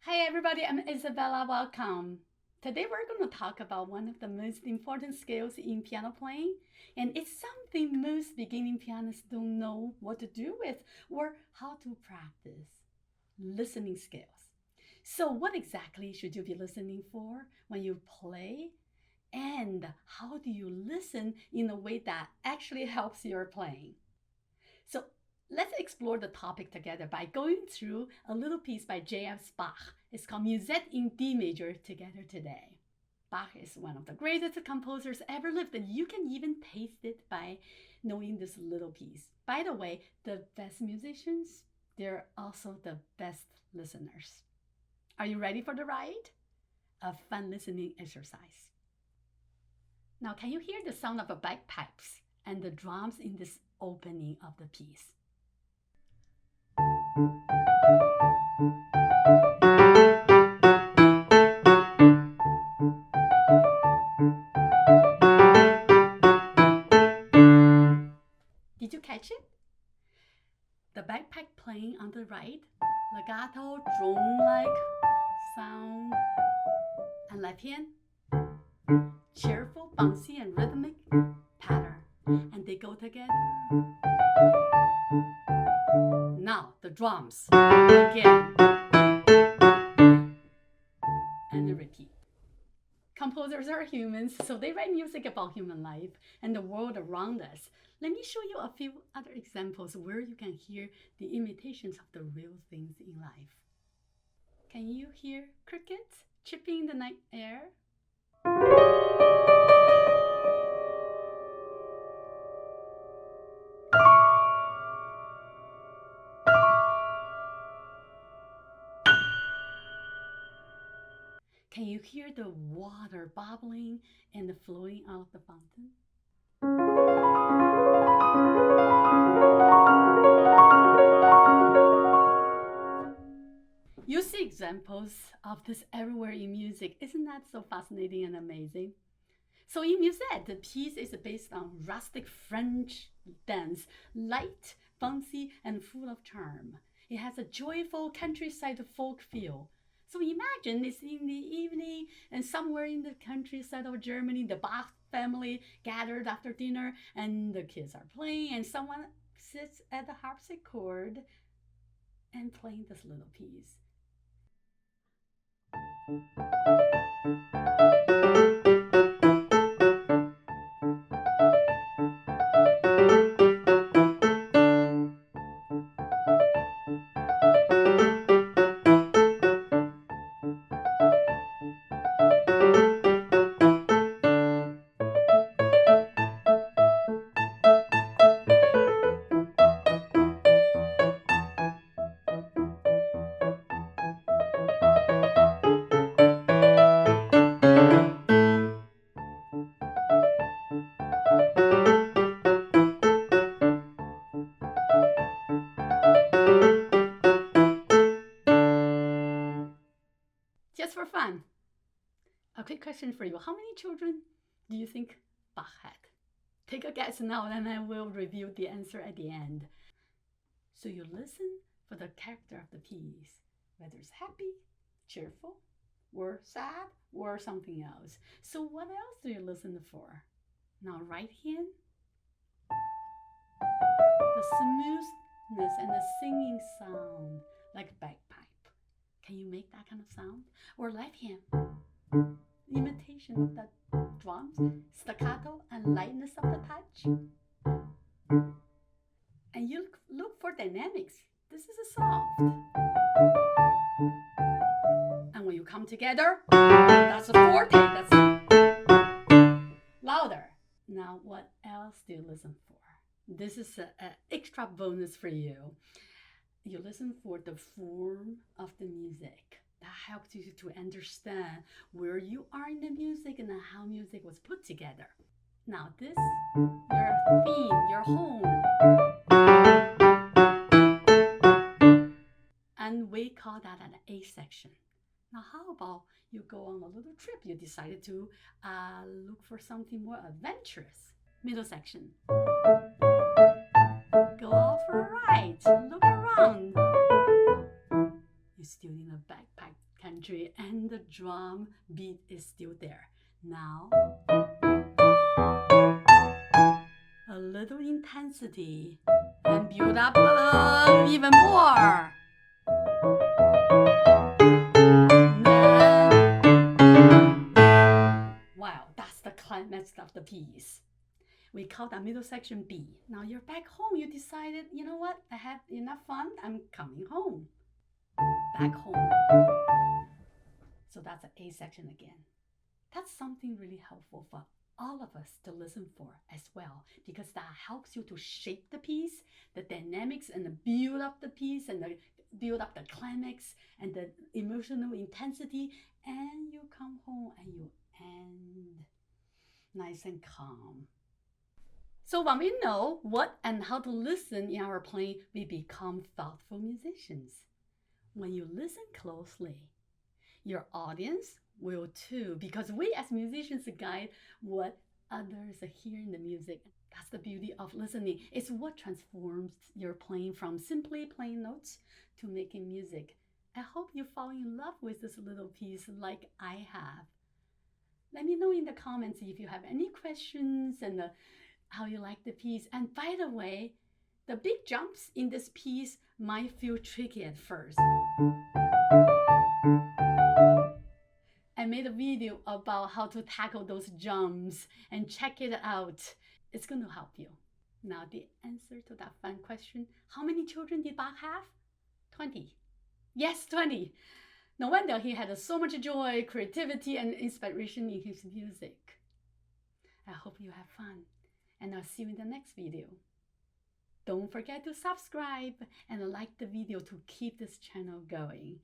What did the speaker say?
Hey everybody, I'm Isabella. Welcome. Today we're going to talk about one of the most important skills in piano playing, and it's something most beginning pianists don't know what to do with or how to practice. Listening skills. So what exactly should you be listening for when you play? And how do you listen in a way that actually helps your playing? So let's explore the topic together by going through a little piece by J.F. Bach. It's called Musette in D major together today. Bach is one of the greatest composers ever lived, and you can even taste it by knowing this little piece. By the way, the best musicians, they're also the best listeners. Are you ready for the ride? A fun listening exercise. Now, can you hear the sound of the bagpipes and the drums in this opening of the piece? Did you catch it? The bagpipe playing on the right, legato, drone-like sound, and left hand, cheerful, bouncy, and rhythmic pattern, and they go together. Now the drums again, and repeat. Composers are humans, so they write music about human life and the world around us. Let me show you a few other examples where you can hear the imitations of the real things in life. Can you hear crickets chirping in the night air? Can you hear the water bubbling and flowing out of the fountain? You see examples of this everywhere in music. Isn't that so fascinating and amazing? So in Musette, the piece is based on rustic French dance, light, bouncy, and full of charm. It has a joyful countryside folk feel. So imagine it's in the evening and somewhere in the countryside of Germany, the Bach family gathered after dinner and the kids are playing and someone sits at the harpsichord and playing this little piece. Just for fun, a quick question for you. How many children do you think Bach had? Take a guess now and I will reveal the answer at the end. So you listen for the character of the piece, whether it's happy, cheerful, or sad, or something else. So what else do you listen for? Now right hand, the smoothness and the singing sound like bagpipe. Can you make that kind of sound? Or left hand, imitation of the drums, staccato and lightness of the touch. And you look for dynamics. This is a soft. And when you come together, that's a forte, that's louder. Now, what else do you listen for? This is an extra bonus for you. You listen for the form of the music. That helps you to understand where you are in the music and how music was put together. Now this, your theme, your home. And we call that an A section. Now how about you go on a little trip? You decided to look for something more adventurous. Middle section. Go out for a ride, look around. You're still in a bagpipe country, and the drum beat is still there. Now, a little intensity and build up even more. Wow, that's the climax of the piece. We call that middle section B. Now you're back home. You decided, you know what? I had enough fun. I'm coming home. Back home. So that's the A section again. That's something really helpful for all of us to listen for as well, because that helps you to shape the piece, the dynamics, and the build up the piece, and the build up the climax and the emotional intensity, and you come home and you end nice and calm. So when we know what and how to listen in our playing, we become thoughtful musicians. When you listen closely, your audience will too, because we as musicians guide what others hear in the music. That's the beauty of listening. It's what transforms your playing from simply playing notes to making music. I hope you fall in love with this little piece like I have. Let me know in the comments if you have any questions and how you like the piece. And by the way, the big jumps in this piece might feel tricky at first. I made a video about how to tackle those jumps, and check it out. It's going to help you. Now the answer to that fun question, how many children did Bach have? 20. Yes, 20. No wonder he had so much joy, creativity, and inspiration in his music. I hope you have fun, and I'll see you in the next video. Don't forget to subscribe and like the video to keep this channel going.